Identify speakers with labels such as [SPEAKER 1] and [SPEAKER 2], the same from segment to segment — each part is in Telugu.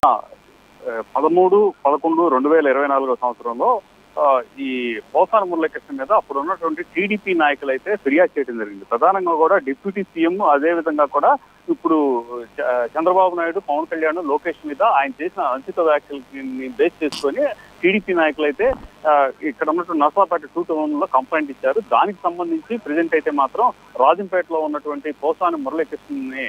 [SPEAKER 1] 13/11/2024 ఈ పోసాన మురళీకృష్ణ మీద అప్పుడు ఉన్నటువంటి టీడీపీ నాయకులు అయితే ఫిర్యాదు చేయడం జరిగింది. ప్రధానంగా కూడా డిప్యూటీ సీఎం అదే విధంగా కూడా ఇప్పుడు చంద్రబాబు నాయుడు, పవన్ కళ్యాణ్, లోకేష్ మీద ఆయన చేసిన అనుచిత వ్యాఖ్యలని బేస్ చేసుకొని టీడీపీ నాయకులు అయితే ఇక్కడ ఉన్నటువంటి నర్సాపేట 2 టౌన్ లో కంప్లైంట్ ఇచ్చారు. దానికి సంబంధించి ప్రెజెంట్ అయితే మాత్రం రాజంపేటలో ఉన్నటువంటి పోసాని మురళీకృష్ణని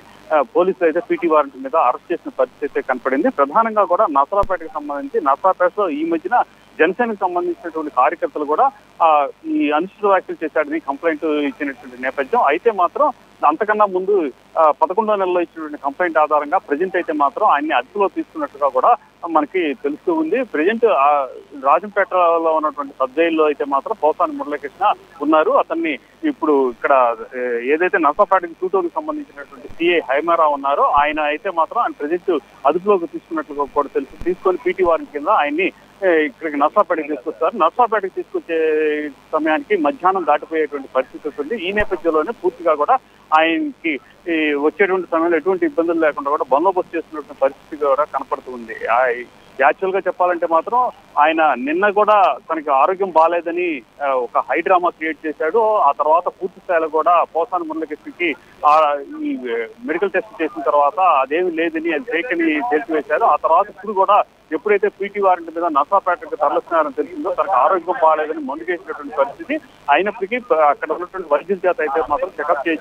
[SPEAKER 1] పోలీసులు అయితే పీటీ వారెంట్ మీద అరెస్ట్ చేసిన పరిస్థితి అయితే కనపడింది. ప్రధానంగా కూడా నర్సాపేటకు సంబంధించి నర్సాపేటలో ఈ మధ్యన జనసేనకు సంబంధించినటువంటి కార్యకర్తలు కూడా ఈ అనుచిత వ్యాఖ్యలు చేశాడని కంప్లైంట్ ఇచ్చినటువంటి నేపథ్యం. అయితే మాత్రం అంతకన్నా ముందు 11వ నెలలో ఇచ్చినటువంటి కంప్లైంట్ ఆధారంగా ప్రజెంట్ అయితే మాత్రం ఆయన్ని అదుపులో తీసుకున్నట్టుగా కూడా మనకి తెలుస్తూ ఉంది. ప్రజెంట్ రాజంపేటలో ఉన్నటువంటి సబ్ జైల్లో అయితే మాత్రం పోసాని మురళీకృష్ణ ఉన్నారు. అతన్ని ఇప్పుడు ఇక్కడ ఏదైతే నర్సాపేటకి 2 టౌన్కి సంబంధించినటువంటి సిఐ హైమారా ఉన్నారో ఆయన అయితే మాత్రం ఆయన ప్రజెంట్ అదుపులోకి తీసుకున్నట్లుగా కూడా తెలుసు. తీసుకొని పీటీ వారెంట్ కింద ఆయన్ని ఇక్కడికి నర్సాపేటకి తీసుకొస్తారు. నర్సాపేటకి తీసుకొచ్చే సమయానికి మధ్యాహ్నం దాటిపోయేటువంటి పరిస్థితి ఉంది. ఈ నేపథ్యంలోనే పూర్తిగా కూడా ఆయనకి వచ్చేటువంటి సమయంలో ఎటువంటి ఇబ్బందులు లేకుండా కూడా బందోబస్తు చేస్తున్నటువంటి పరిస్థితి కూడా కనపడుతుంది. యాక్చువల్ గా చెప్పాలంటే మాత్రం ఆయన నిన్న కూడా తనకి ఆరోగ్యం బాగాలేదని ఒక హై డ్రామా క్రియేట్ చేశాడు. ఆ తర్వాత పూర్తి స్థాయిలో కూడా పోసాని మురళీకృష్ణకి ఈ మెడికల్ టెస్ట్ చేసిన తర్వాత అదేమి లేదని అది ఫేక్ అని తెలిసివేశారు. ఆ తర్వాత ఇప్పుడు కూడా ఎప్పుడైతే పీటీ వారెంట్ మీద నర్సాపేటకు తరలిస్తున్నారని తెలిసిందో తనకు ఆరోగ్యం బాగాలేదని మందుకేసినటువంటి పరిస్థితి. అయినప్పటికీ అక్కడ ఉన్నటువంటి వైద్యుల చేత అయితే మాత్రం చెకప్